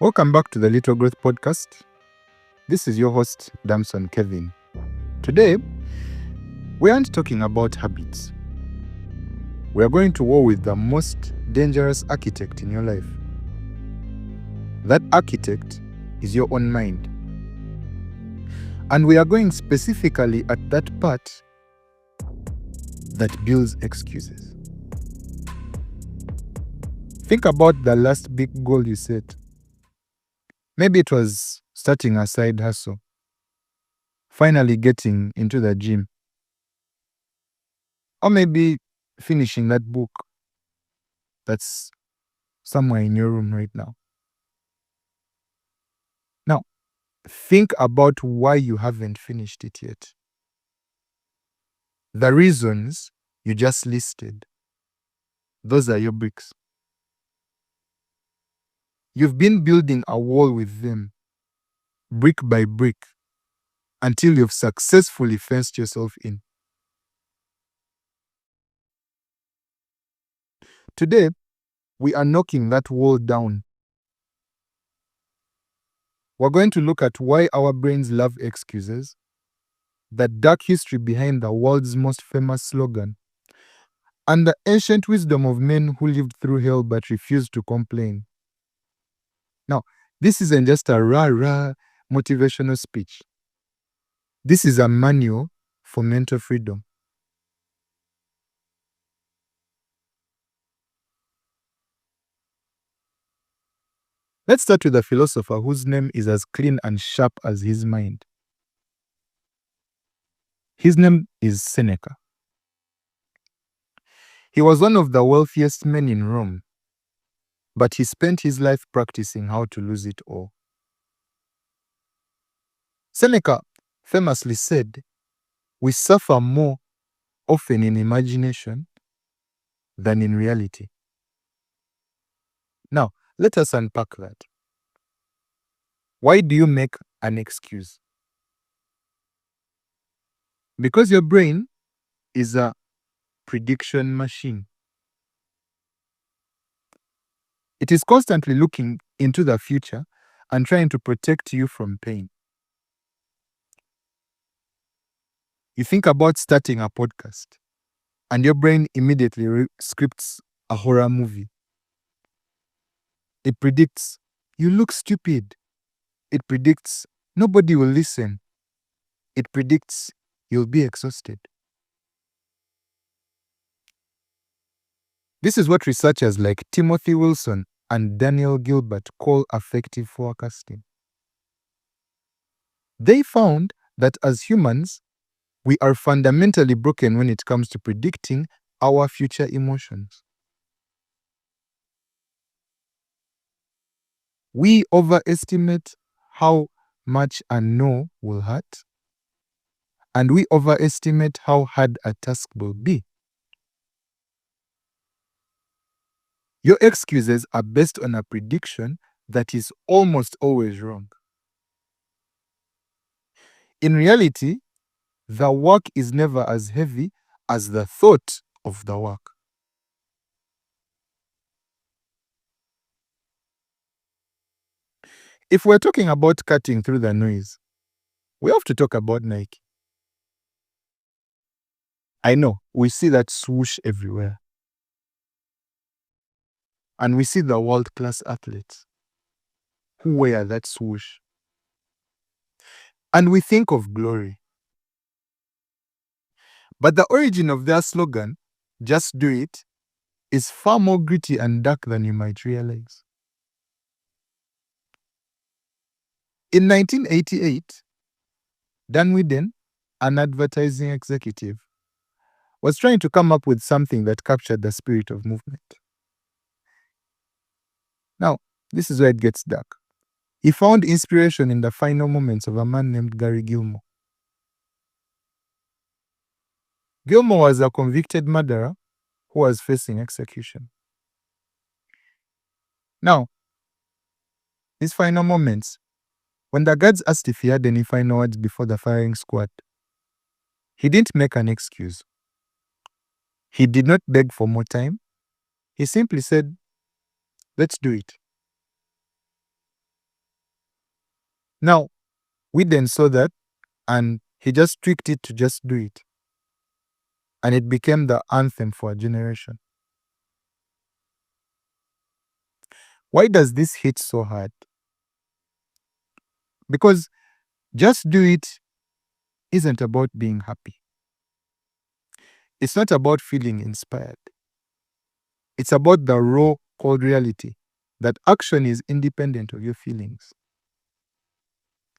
Welcome back to the Little Growth Podcast. This is your host, Damson Kevin. Today, we aren't talking about habits. We are going to war with the most dangerous architect in your life. That architect is your own mind. And we are going specifically at that part that builds excuses. Think about the last big goal you set. Maybe it was starting a side hustle, finally getting into the gym, or maybe finishing that book that's somewhere in your room right now. Now, think about why you haven't finished it yet. The reasons you just listed, those are your bricks. You've been building a wall with them, brick by brick, until you've successfully fenced yourself in. Today, we are knocking that wall down. We're going to look at why our brains love excuses, the dark history behind the world's most famous slogan, and the ancient wisdom of men who lived through hell but refused to complain. Now, this isn't just a rah-rah motivational speech. This is a manual for mental freedom. Let's start with a philosopher whose name is as clean and sharp as his mind. His name is Seneca. He was one of the wealthiest men in Rome, but he spent his life practicing how to lose it all. Seneca famously said, "We suffer more often in imagination than in reality." Now, let us unpack that. Why do you make an excuse? Because your brain is a prediction machine. It is constantly looking into the future and trying to protect you from pain. You think about starting a podcast, and your brain immediately scripts a horror movie. It predicts, you look stupid. It predicts, nobody will listen. It predicts, you'll be exhausted. This is what researchers like Timothy Wilson and Daniel Gilbert call affective forecasting. They found that as humans, we are fundamentally broken when it comes to predicting our future emotions. We overestimate how much a no will hurt, and we overestimate how hard a task will be. Your excuses are based on a prediction that is almost always wrong. In reality, the work is never as heavy as the thought of the work. If we're talking about cutting through the noise, we have to talk about Nike. I know, we see that swoosh everywhere. And we see the world-class athletes who wear that swoosh. And we think of glory. But the origin of their slogan, "Just do it," is far more gritty and dark than you might realize. In 1988, Dan Whedon, an advertising executive, was trying to come up with something that captured the spirit of movement. Now, this is where it gets dark. He found inspiration in the final moments of a man named Gary Gilmore. Gilmore was a convicted murderer who was facing execution. Now, these final moments, when the guards asked if he had any final words before the firing squad, he didn't make an excuse. He did not beg for more time. He simply said, "Let's do it." Now, we then saw that, and he just tweaked it to just do it. And it became the anthem for a generation. Why does this hit so hard? Because just do it isn't about being happy. It's not about feeling inspired. It's about the raw, cold reality that action is independent of your feelings.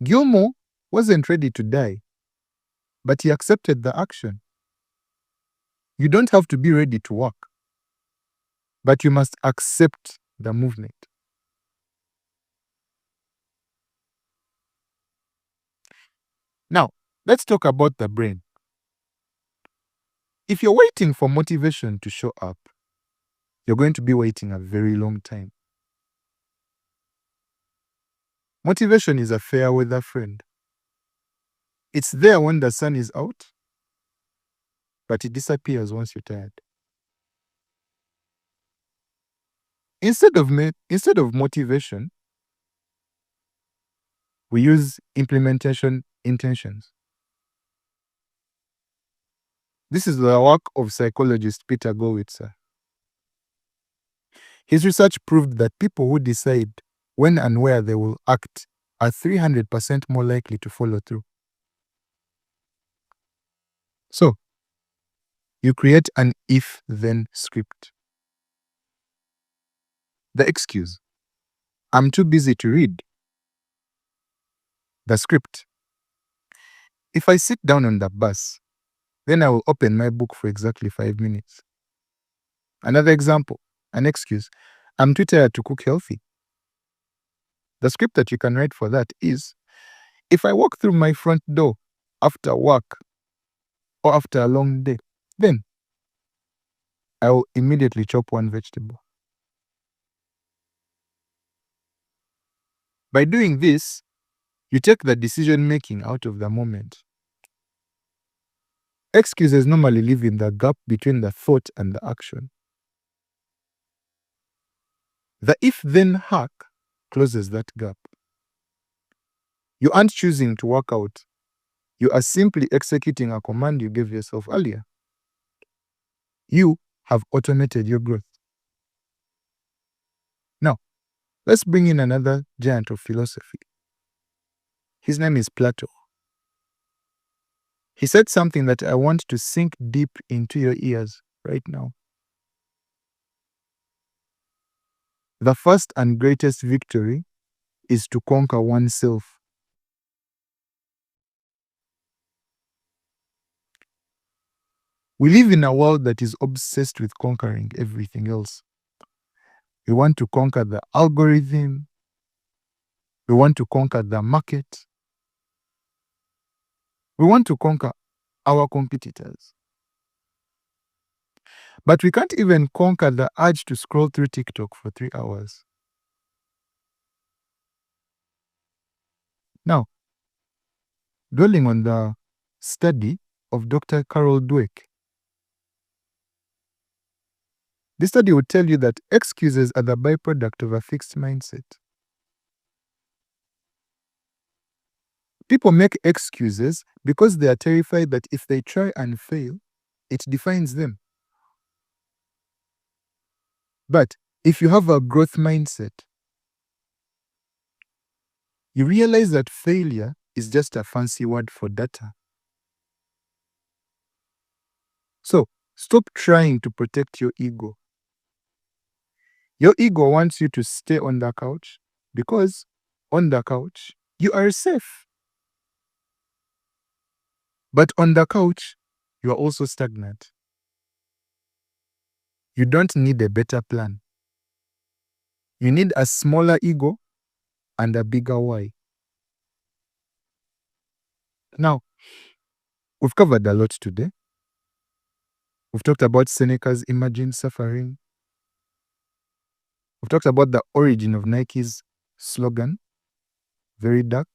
Gilmore wasn't ready to die, but he accepted the action. You don't have to be ready to walk, but you must accept the movement. Now, let's talk about the brain. If you're waiting for motivation to show up, you're going to be waiting a very long time. Motivation is a fair weather friend. It's there when the sun is out, but it disappears once you're tired. Instead of motivation, we use implementation intentions. This is the work of psychologist Peter Gowitzer. His research proved that people who decide when and where they will act are 300% more likely to follow through. So, you create an if-then script. The excuse: I'm too busy to read. The script: if I sit down on the bus, then I will open my book for exactly 5 minutes. Another example, an excuse: I'm too tired to cook healthy. The script that you can write for that is: if I walk through my front door after work or after a long day, then I will immediately chop one vegetable. By doing this, you take the decision making out of the moment. Excuses normally live in the gap between the thought and the action. The if-then hack closes that gap. You aren't choosing to work out. You are simply executing a command you gave yourself earlier. You have automated your growth. Now, let's bring in another giant of philosophy. His name is Plato. He said something that I want to sink deep into your ears right now. The first and greatest victory is to conquer oneself. We live in a world that is obsessed with conquering everything else. We want to conquer the algorithm. We want to conquer the market. We want to conquer our competitors. But we can't even conquer the urge to scroll through TikTok for 3 hours. Now, dwelling on the study of Dr. Carol Dweck, this study would tell you that excuses are the byproduct of a fixed mindset. People make excuses because they are terrified that if they try and fail, it defines them. But if you have a growth mindset, you realize that failure is just a fancy word for data. So, stop trying to protect your ego. Your ego wants you to stay on the couch because on the couch, you are safe. But on the couch, you are also stagnant. You don't need a better plan. You need a smaller ego and a bigger why. Now, we've covered a lot today. We've talked about Seneca's Imagine Suffering. We've talked about the origin of Nike's slogan, very dark.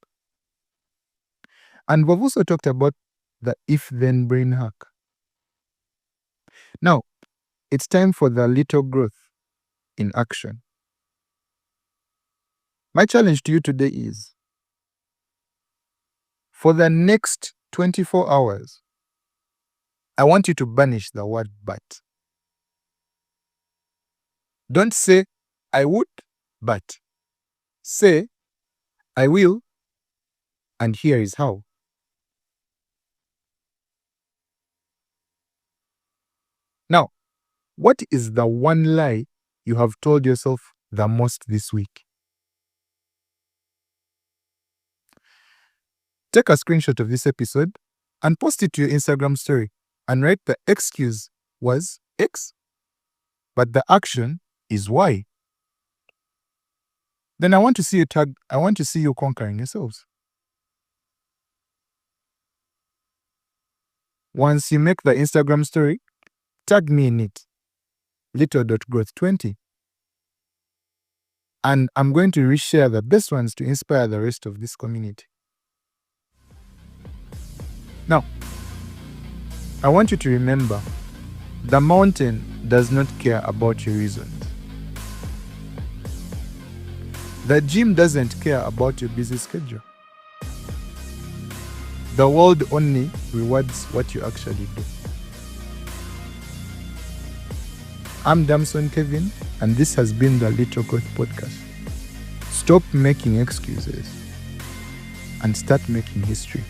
And we've also talked about the if-then brain hack. Now, it's time for the little growth in action. My challenge to you today is: For the next 24 hours, I want you to banish the word but. Don't say, I would, but. Say, I will, and here is how. Now, what is the one lie you have told yourself the most this week? Take a screenshot of this episode and post it to your Instagram story and write the excuse was X, but the action is Y. Then I want to see you conquering yourselves. Once you make the Instagram story, tag me in it, little.growth20. And I'm going to reshare the best ones to inspire the rest of this community. Now, I want you to remember, the mountain does not care about your reasons. The gym doesn't care about your busy schedule. The world only rewards what you actually do. I'm Damson Kevin, and this has been the Little Growth Podcast. Stop making excuses and start making history.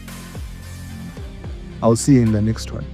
I'll see you in the next one.